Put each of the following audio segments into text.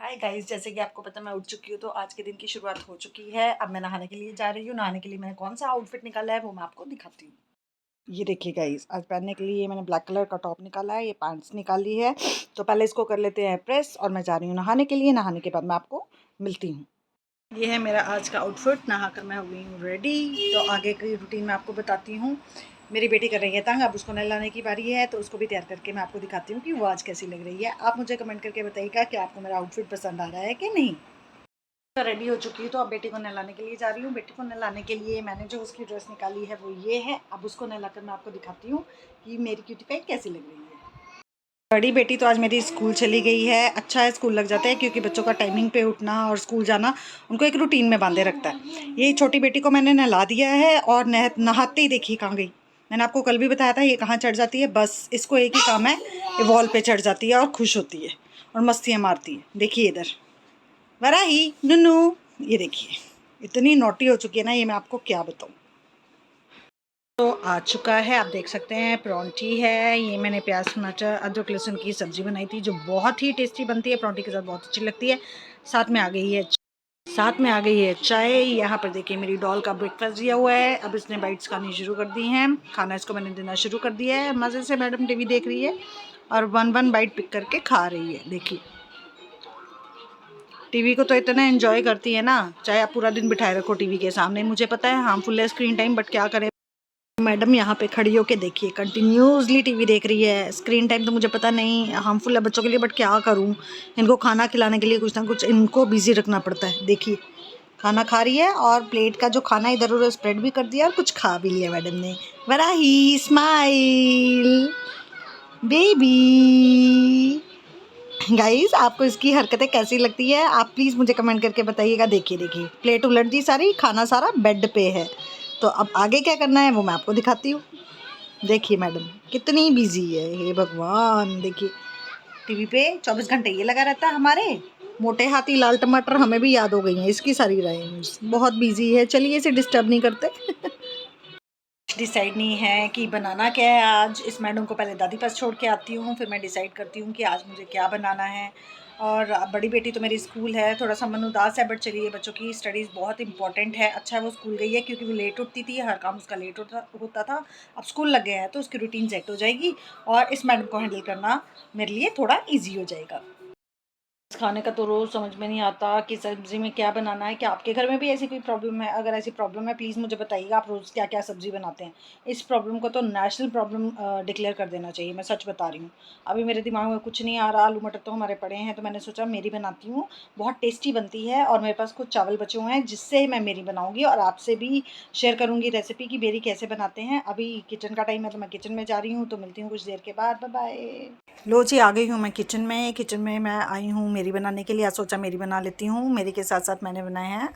Hi guys, जैसे कि आपको पता मैं उठ चुकी हूँ तो आज के दिन की शुरुआत हो चुकी है। अब मैं नहाने के लिए जा रही हूँ। नहाने के लिए मैंने कौन सा आउटफिट निकाला है वो मैं आपको दिखाती हूँ। ये देखिए गाइस, आज पहनने के लिए मैंने ब्लैक कलर का टॉप निकाला है, ये पैंट्स निकाली है। तो पहले इसको कर लेते हैं प्रेस और मैं जा रही हूँ नहाने के लिए। नहाने के बाद मैं आपको मिलती हूँ। ये है मेरा आज का आउटफिट। नहा कर मैं हो गई हूँ रेडी। तो आगे की रूटीन मैं आपको बताती हूँ। मेरी बेटी कर रही है तंग, अब उसको नहलाने की बारी है तो उसको भी तैयार करके मैं आपको दिखाती हूँ कि वो आज कैसी लग रही है। आप मुझे कमेंट करके बताइएगा कि आपको मेरा आउटफिट पसंद आ रहा है कि नहीं। रेडी हो चुकी हूँ तो अब बेटी को नहलाने के लिए जा रही हूँ। बेटी को नहलाने के लिए मैंने जो उसकी ड्रेस निकाली है वो ये है। अब उसको नहलाकर मैं आपको दिखाती हूँ कि मेरी क्यूटी पाई कैसी लग रही है। बड़ी बेटी तो आज मेरी स्कूल चली गई है। अच्छा है स्कूल लग जाता है क्योंकि बच्चों का टाइमिंग पे उठना और स्कूल जाना उनको एक रूटीन में बांधे रखता है। ये छोटी बेटी को मैंने नहला दिया है और नहाते ही देखिए कहाँ गई। मैंने आपको कल भी बताया था ये कहाँ चढ़ जाती है। बस इसको एक ही काम है, ये वॉल पे चढ़ जाती है और खुश होती है और मस्तियाँ मारती है। देखिए इधर वराही नुनू, ये देखिए इतनी नोटी हो चुकी है ना, ये मैं आपको क्या बताऊँ। तो आ चुका है, आप देख सकते हैं परोंठी है। ये मैंने प्याज टमाटर अदरक लहसुन की सब्ज़ी बनाई थी जो बहुत ही टेस्टी बनती है, परोंठी के साथ बहुत अच्छी लगती है। साथ में आ गई है चाय। यहाँ पर देखिए मेरी डॉल का ब्रेकफास्ट दिया हुआ है। अब इसने बाइट्स खानी शुरू कर दी हैं। खाना इसको मैंने देना शुरू कर दिया है। मज़े से मैडम टीवी देख रही है और वन वन बाइट पिक करके खा रही है। देखिए टीवी को तो इतना एंजॉय करती है ना, चाहे आप पूरा दिन बिठाए रखो टीवी के सामने। मुझे पता है हार्मफुल है स्क्रीन टाइम, बट क्या करें। मैडम यहाँ पे खड़ी होके देखिए कंटिन्यूसली टीवी देख रही है। स्क्रीन टाइम तो मुझे पता नहीं हार्मफुल है बच्चों के लिए, बट क्या करूँ। इनको खाना खिलाने के लिए कुछ ना कुछ इनको बिजी रखना पड़ता है। देखिए खाना खा रही है और प्लेट का जो खाना इधर उधर स्प्रेड भी कर दिया और कुछ खा भी लिया मैडम ने। Varahi smile baby. गाइस आपको इसकी हरकतें कैसी लगती है आप प्लीज़ मुझे कमेंट करके बताइएगा। देखिए देखिए प्लेट उलट दी सारी, खाना सारा बेड पे है। तो अब आगे क्या करना है वो मैं आपको दिखाती हूँ। देखिए मैडम कितनी बिजी है, हे भगवान। देखिए टीवी पे 24 घंटे ये लगा रहता है। हमारे मोटे हाथी लाल टमाटर हमें भी याद हो गई हैं इसकी सारी राइम्स। बहुत बिजी है, चलिए इसे डिस्टर्ब नहीं करते। डिसाइड नहीं है कि बनाना क्या है आज। इस मैडम को पहले दादी पास छोड़ के आती हूँ, फिर मैं डिसाइड करती हूँ कि आज मुझे क्या बनाना है। और बड़ी बेटी तो मेरी स्कूल है, थोड़ा सा मन उदास है, बट चलिए बच्चों की स्टडीज़ बहुत इंपॉर्टेंट है। अच्छा है वो स्कूल गई है क्योंकि वो लेट उठती थी, हर काम उसका लेट होता था। अब स्कूल लग गया है तो उसकी रूटीन सेट हो जाएगी और इस मैडम को हैंडल करना मेरे लिए थोड़ा ईजी हो जाएगा। खाने का तो रोज़ समझ में नहीं आता कि सब्ज़ी में क्या बनाना है। क्या आपके घर में भी ऐसी कोई प्रॉब्लम है? अगर ऐसी प्रॉब्लम है प्लीज़ मुझे बताइएगा, आप रोज़ क्या क्या सब्ज़ी बनाते हैं। इस प्रॉब्लम को तो नेशनल प्रॉब्लम डिक्लेयर कर देना चाहिए, मैं सच बता रही हूँ। अभी मेरे दिमाग में कुछ नहीं आ रहा। आलू मटर तो हमारे पड़े हैं तो मैंने सोचा मेरी बनाती हूँ, बहुत टेस्टी बनती है। और मेरे पास कुछ चावल बचे हुए हैं जिससे मैं मेरी बनाऊँगी और आपसे भी शेयर करूँगी रेसिपी कि मेरी कैसे बनाते हैं। अभी किचन का टाइम है तो मैं किचन में जा रही हूँ, तो मिलती हूँ कुछ देर के बाद। Bye bye. लो जी आ गई हूँ मैं किचन में मैं आई हूँ मेरी बनाने के लिए। आज सोचा मेरी बना लेती हूँ। मेरी के साथ साथ मैंने बनाए हैं।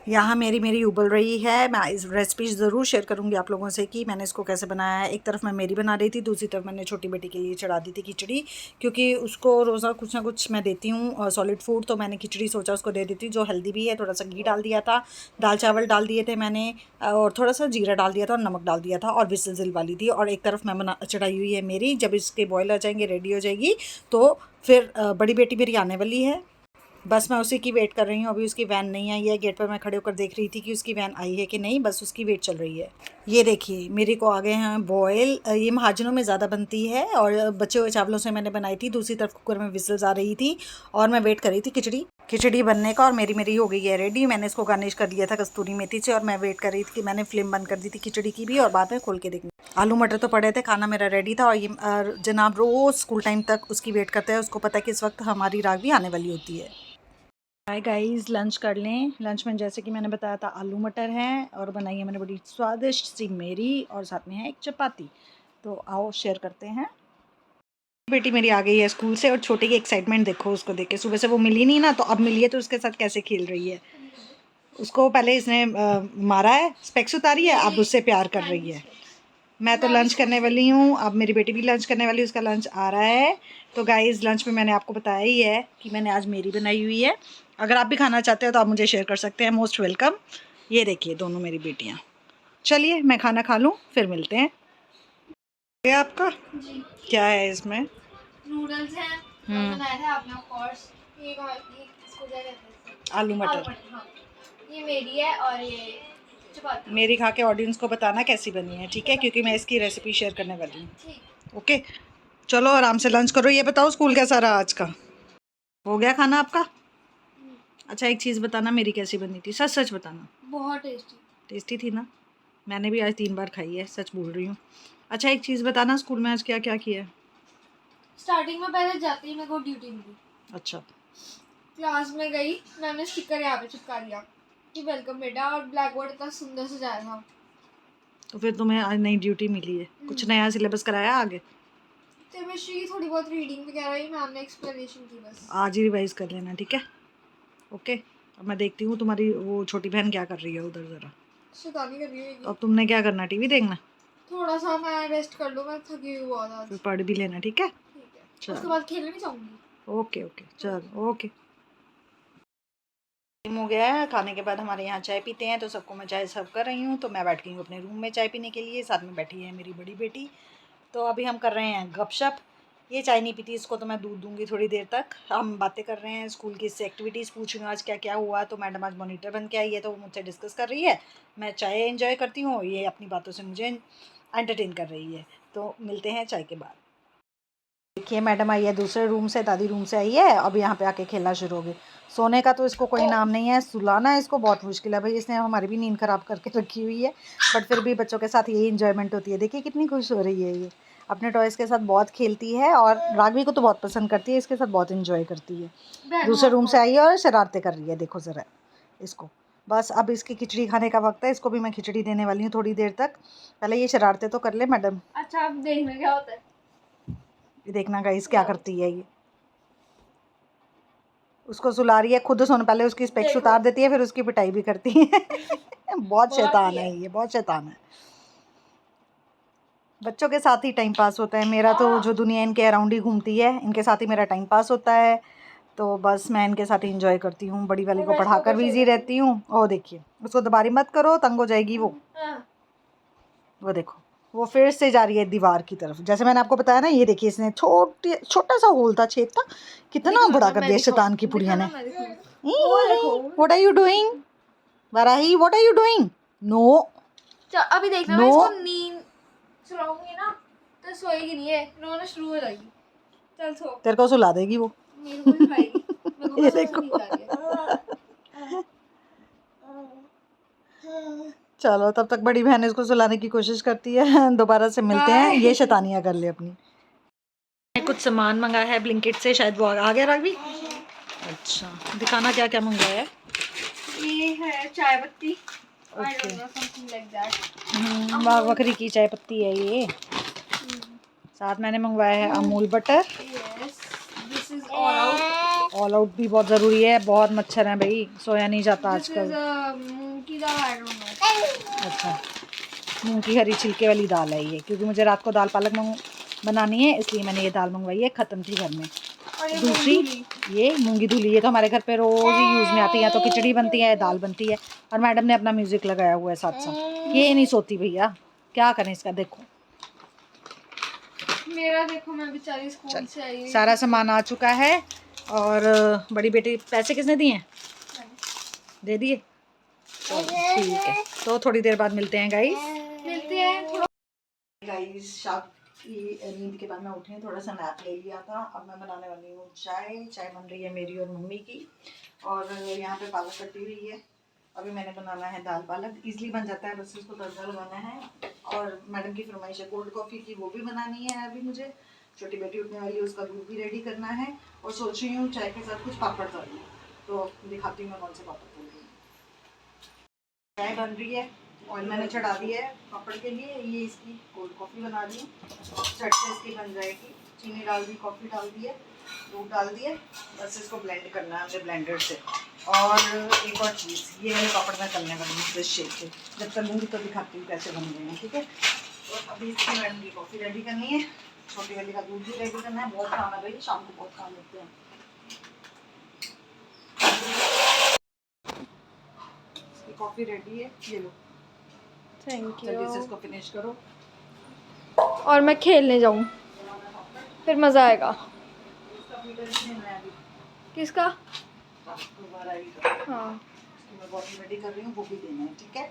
यहाँ मेरी मेरी उबल रही है। मैं इस रेसिपी ज़रूर शेयर करूँगी आप लोगों से कि मैंने इसको कैसे बनाया है। एक तरफ मैं मेरी बना रही थी, दूसरी तरफ मैंने छोटी बेटी के लिए चढ़ा दी थी खिचड़ी, क्योंकि उसको रोज़ा कुछ ना कुछ मैं देती हूँ सॉलिड फूड। तो मैंने खिचड़ी सोचा उसको दे देती हूँ जो हेल्दी भी है। थोड़ा सा घी डाल दिया था, दाल चावल डाल दिए थे मैंने, और थोड़ा सा जीरा डाल दिया था और नमक डाल दिया था और विसल दिलवा ली थी। और एक तरफ मैं चढ़ाई हुई है मेरी। जब इसके बॉयल आ जाएंगे रेडी हो जाएगी तो फिर बड़ी बेटी मेरी आने वाली है। बस मैं उसी की वेट कर रही हूँ। अभी उसकी वैन नहीं आई है। गेट पर मैं खड़े होकर देख रही थी कि उसकी वैन आई है कि नहीं, बस उसकी वेट चल रही है। ये देखिए मेरे को आ गए हैं बॉयल। ये महाजनों में ज़्यादा बनती है और बचे हुए चावलों से मैंने बनाई थी। दूसरी तरफ कुकर में विसल्स आ रही थी और मैं वेट कर रही थी खिचड़ी बनने का। और मेरी मेरी हो गई है रेडी। मैंने इसको गार्निश कर लिया था कस्तूरी मेथी से और मैं वेट कर रही थी कि मैंने फ्लेम बंद कर दी थी खिचड़ी की भी और बाद में खोल के देखनी। आलू मटर तो पड़े थे, खाना मेरा रेडी था। और ये जनाब रोज़ स्कूल टाइम तक उसकी वेट करते हैं। उसको पता है कि इस वक्त हमारी राग भी आने वाली होती है। हाय गाइस, लंच कर लें। लंच में जैसे कि मैंने बताया था आलू मटर हैं और बनाई है मैंने बड़ी स्वादिष्ट सी मेरी, और साथ में है एक चपाती। तो आओ शेयर करते हैं। बेटी मेरी आ गई है स्कूल से और छोटी की एक्साइटमेंट देखो उसको देख के। सुबह से वो मिली नहीं ना, तो अब मिली है तो उसके साथ कैसे खेल रही है। उसको पहले इसने मारा है, स्पेक्स उतारी है, अब उससे प्यार कर रही है। मैं तो लंच करने वाली हूँ, अब मेरी बेटी भी लंच करने वाली है, उसका लंच आ रहा है। तो गाइस लंच में मैंने आपको बताया ही है कि मैंने आज मेरी बनाई हुई है। अगर आप भी खाना चाहते हो तो आप मुझे शेयर कर सकते हैं, मोस्ट वेलकम। ये देखिए दोनों मेरी बेटियाँ। चलिए मैं खाना खा लूँ फिर मिलते हैं। ये आपका जी। क्या है इसमें? नूडल्स हैं बनाया है आपने ऑफ कोर्स। ये इसको क्या कहते हैं? आलू मटर। हाँ। ये मेरी है और ये चपाती। मेरी खा के ऑडियंस को बताना कैसी बनी है, ठीक है, क्योंकि मैं इसकी रेसिपी शेयर करने वाली हूँ। ठीक। ओके, चलो आराम से लंच करो। ये बताओ स्कूल कैसा रहा आज का? हो गया खाना आपका? अच्छा एक चीज़ बताना, मेरी कैसी बनी थी, सच सच बताना। बहुत टेस्टी। टेस्टी थी ना? मैंने भी आज 3 बार खाई है, सच बोल रही हूँ। अच्छा एक चीज़ बताना, स्कूल में आज क्या क्या किया है? स्टार्टिंग में पहले जाते ही मेरे को ड्यूटी मिली। अच्छा। क्लास में गई, मैंने स्टिकर यहाँ पे चिपका दिया कि वेलकम बेटा, और ब्लैक बोर्ड इतना सुंदर सजाया था। तो फिर तुम्हें आज नई ड्यूटी मिली है, कुछ नया सिलेबस कराया आगे? केमिस्ट्री की थोड़ी बहुत रीडिंग वगैरह ही मैम ने एक्सप्लेनेशन की बस। आज ही रिवाइज कर लेना, ठीक है? ओके। अब मैं देखती हूँ तुम्हारी वो छोटी बहन क्या कर रही है उधर ज़रा। शैतानी कर रही है। तो अब तुमने क्या करना, टीवी देखना? थोड़ा सा मैं रेस्ट कर लूँ, मैं थकी हुई बहुत आज। फिर पढ़ भी लेना, ठीक है? ठीक है, चलो उसके बाद खेलने भी जाऊंगी। ओके ओके, चलो ओके। टाइम हो गया है, खाने के बाद हमारे यहाँ चाय पीते हैं, तो सबको मैं चाय सर्व कर रही हूँ। तो मैं बैठ गई हूँ अपने रूम में चाय पीने के लिए, साथ में बैठी है मेरी बड़ी बेटी। तो अभी हम कर रहे हैं गपशप। ये चाय नहीं पीती, इसको तो मैं दूध दूंगी थोड़ी देर तक। हम बातें कर रहे हैं, स्कूल की इससे एक्टिविटीज़ पूछ रही हूँ आज क्या क्या हुआ। तो मैडम आज मॉनिटर बन के आई है, तो वो मुझसे डिस्कस कर रही है। मैं चाय एंजॉय करती हूँ, ये अपनी बातों से मुझे एंटरटेन कर रही है। तो मिलते हैं चाय के बाद। देखिए मैडम आई है दूसरे रूम से, दादी रूम से आई है, अब यहाँ पे आके खेलना शुरू हो गई। सोने का तो इसको कोई नाम नहीं है, सुलाना इसको बहुत मुश्किल है भाई। इसने हमारी भी नींद ख़राब करके रखी हुई है, बट फिर भी बच्चों के साथ यही इंजॉयमेंट होती है। देखिए कितनी खुश हो रही है ये, अपने टॉयज़ के साथ बहुत खेलती है, और राघवी को तो बहुत पसंद करती है, इसके साथ बहुत इंजॉय करती है। दूसरे रूम से आई है और शरारतें कर रही है, देखो ज़रा इसको। बस अब इसकी खिचड़ी खाने का वक्त है, इसको भी मैं खिचड़ी देने वाली हूँ थोड़ी देर तक। पहले ये शरारतें तो कर ले मैडम। अच्छा अब देखना क्या होता है। देखना गाइस क्या करती है ये, उसको सुला रही है, खुद सोने पहले उसकी स्पेक्स उतार देती है, फिर उसकी पिटाई भी करती है। बहुत शैतान है ये, बहुत शैतान है। बच्चों के साथ ही टाइम पास होता है मेरा, तो जो दुनिया इनके अराउंड ही घूमती है, इनके साथ ही मेरा टाइम पास होता है। तो बस मैं इनके साथ ही इंजॉय करती हूँ, बड़ी वाली को पढ़ाकर बिजी रहती हूँ। और देखिए उसको दोबारी मत करो, तंग हो जाएगी वो देखो वो फिर से जा रही है दीवार की तरफ। जैसे मैंने आपको बताया ना, ये देखिए इसने छोटा सा होल था, छेद था, कितना बड़ा कर दिया शैतान की पुड़िया ने। What are you doing Varahi, what are you doing? No अभी देखना, मैं इसको नींद सुलाऊंगी ना तो सोएगी नहीं है, रोना शुरू हो जाएगी। चल सो। तेरे को सुला देगी वो। मेरे को सुलाएगी। मेरे को ये कसम से देखो। नींद आ रही है। चलो तब तक बड़ी बहन इसको सुलाने की कोशिश करती है। दोबारा से मिलते हैं, ये शैतानियाँ कर ले अपनी। कुछ सामान मंगाया है ब्लिंकिट से, शायद वो आ गया राघवी। अच्छा दिखाना क्या क्या मंगाया है। ये है चाय पत्ती। Okay, something like that. बकरी की चाय पत्ती है ये। साथ मैंने मंगवाया है Amul butter. Yes, this is all out. All out भी बहुत ज़रूरी है, बहुत मच्छर हैं भाई, सोया नहीं जाता आजकल। मूंग की दाल, आई डोंट नो। अच्छा मूंग की हरी छिलके वाली दाल है ये, क्योंकि मुझे रात को दाल पालक बनानी है, इसलिए मैंने ये दाल मंगवाई है, ख़त्म थी घर में। दूसरी ये मूंगी धुली, ये तो हमारे घर पे रोज़ ही यूज़ में आती है, या तो खिचड़ी बनती है, दाल बनती है। और मैडम ने अपना म्यूज़िक लगाया हुआ है साथ साथ, ये नहीं सोती भैया, क्या करें इसका। देखो मेरा देखो, मैं बेचारी स्कूल से आई। सारा सामान आ चुका है। और बड़ी बेटी पैसे किसने दिए हैं? दे दिए, ठीक है। तो थोड़ी देर बाद मिलते हैं गाइस। मिलते हैं गाइस शाम की नींद के बाद मैं उठी, थोड़ा सा नैप ले लिया था। अब मैं बनाने वाली हूँ चाय। चाय बन रही है मेरी और मम्मी की, और यहाँ पे पालक कटी हुई है। अभी मैंने बनाना है दाल पालक, इजली बन जाता है, बस इसको तड़का लगाना है। और मैडम की फरमाइश है कोल्ड कॉफ़ी की, वो भी बनानी है अभी मुझे। छोटी बेटी उठने वाली है, उसका दूध भी रेडी करना है। और सोच रही हूँ चाय के साथ कुछ पापड़ तल लूँ, तो दिखाती हूँ मैं कौन से पापड़ तल रही हूँ। चाय बन रही है, ऑयल मैंने चढ़ा दिया है पापड़ के लिए। ये इसकी कोल्ड कॉफ़ी बना दी, झट से इसकी बन जाएगी। चीनी डाल दी, कॉफ़ी डाल दी है, दूध डाल दिए, बस इसको ब्लेंड करना है मुझे ब्लेंडर से। और एक और चीज़, ये वाले पापड़ मैं तलने वाली हूँ इस शेप के, जब तलूँगी तो दिखाती हूँ कैसे बन रहे हैं, ठीक है। तो अभी इसकी मैडम की कॉफ़ी रेडी करनी है, छोटी वाली का दूध भी रेडी करना है। बहुत काम है भाई, शाम को बहुत काम होते हैं। इसकी कॉफ़ी रेडी है, ये लो। थैंक जल्दी से इसको फिनिश करो। और मैं खेलने जाऊँ, फिर मज़ा आएगा। किसका? दोबारा आई तो हाँ मैं बॉटल रेडी कर रही हूँ, वो भी देना है, ठीक है।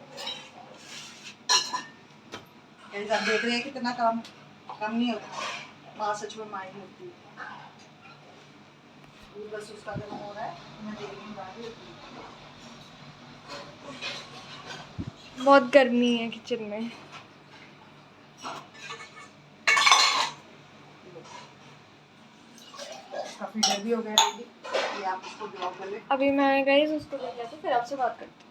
गाइस आप देख रहे हैं कितना काम कम नहीं होता, माँ सच में माँ ही होती है। दूध बस उसका गर्म हो रहा है, मैं दे रही हूँ डाली। बहुत गर्मी है किचन में। काफी डर भी हो गया रेडी, ये आप इसको ब्लॉक कर ले। अभी मैं गई उसको लेके आती, फिर आपसे बात करती हूँ।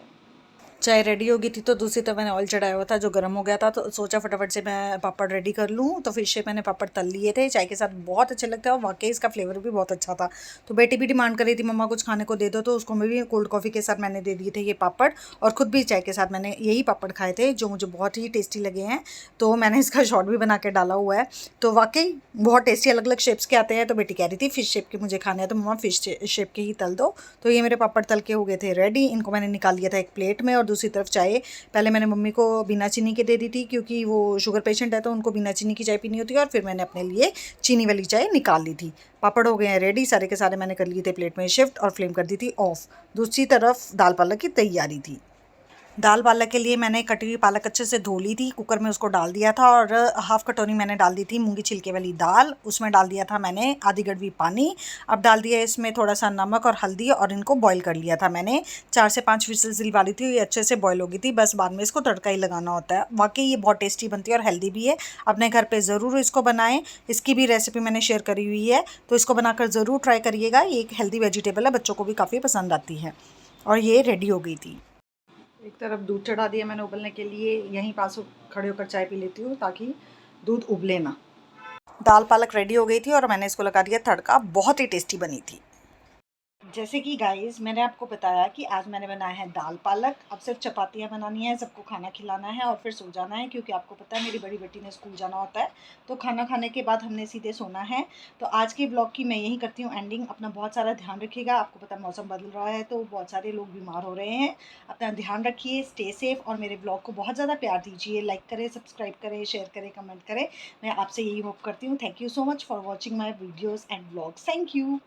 चाय रेडी हो गई थी तो दूसरी तरफ मैंने ऑयल चढ़ाया हुआ था जो गर्म हो गया था, तो सोचा फटाफट से मैं पापड़ रेडी कर लूँ। तो फिश से मैंने पापड़ तल लिए थे, चाय के साथ बहुत अच्छे लगते हैं और वाकई इसका फ्लेवर भी बहुत अच्छा था। तो बेटी भी डिमांड कर रही थी मम्मा कुछ खाने को दे दो, तो उसको मैं भी कोल्ड कॉफ़ी के साथ मैंने दे दिए थे ये पापड़, और ख़ुद भी चाय के साथ मैंने यही पापड़ खाए थे जो मुझे बहुत ही टेस्टी लगे हैं। तो मैंने इसका शॉर्ट भी बना के डाला हुआ है। तो वाकई बहुत टेस्टी अलग अलग शेप्स के आते हैं। तो बेटी कह रही थी फ़िश शेप के मुझे खाने हैं, तो मम्मा फ़िश शेप के ही तल दो। तो ये मेरे पापड़ तल के हो गए थे रेडी, इनको मैंने निकाल लिया था एक प्लेट में। और दूसरी तरफ चाय पहले मैंने मम्मी को बिना चीनी के दे दी थी, क्योंकि वो शुगर पेशेंट है तो उनको बिना चीनी की चाय पीनी होती है, और फिर मैंने अपने लिए चीनी वाली चाय निकाल ली थी। पापड़ हो गए हैं रेडी, सारे के सारे मैंने कर लिए थे प्लेट में शिफ्ट और फ्लेम कर दी थी ऑफ। दूसरी तरफ दाल पालक की तैयारी थी। दाल पालक के लिए मैंने कटी हुई पालक अच्छे से धो ली थी, कुकर में उसको डाल दिया था, और हाफ़ कटोरी मैंने डाल दी थी मूंगी छिलके वाली दाल, उसमें डाल दिया था मैंने आधी गड़वी पानी। अब डाल दिया इसमें थोड़ा सा नमक और हल्दी, और इनको बॉईल कर लिया था मैंने। 4 से 5 विसिल्स दिलवा ली थी, ये अच्छे से बॉईल हो गई थी, बस बाद में इसको तड़का ही लगाना होता है। वाकई ये बहुत टेस्टी बनती है और हेल्दी भी है। अपने घर पर ज़रूर इसको बनाएँ, इसकी भी रेसिपी मैंने शेयर करी हुई है, तो इसको बनाकर ज़रूर ट्राई करिएगा। ये एक हेल्दी वेजिटेबल है, बच्चों को भी काफ़ी पसंद आती है। और ये रेडी हो गई थी। एक तरफ दूध चढ़ा दिया मैंने उबलने के लिए, यहीं पास खड़े होकर चाय पी लेती हूँ ताकि दूध उबले ना। दाल पालक रेडी हो गई थी और मैंने इसको लगा दिया तड़का, बहुत ही टेस्टी बनी थी। जैसे कि गाइस मैंने आपको बताया कि आज मैंने बनाया है दाल पालक। अब सिर्फ चपातियाँ बनानी है, सबको खाना खिलाना है और फिर सो जाना है, क्योंकि आपको पता है मेरी बड़ी बेटी ने स्कूल जाना होता है। तो खाना खाने के बाद हमने सीधे सोना है। तो आज के ब्लॉग की मैं यही करती हूँ एंडिंग। अपना बहुत सारा ध्यान रखिएगा, आपको पता है मौसम बदल रहा है तो बहुत सारे लोग बीमार हो रहे हैं। अपना ध्यान रखिए, स्टे सेफ, और मेरे ब्लॉग को बहुत ज़्यादा प्यार दीजिए। लाइक करें, सब्सक्राइब करें, शेयर करें, कमेंट करें। मैं आपसे यही होप करती हूँ। Thank you so much for watching my videos and blogs. Thank you.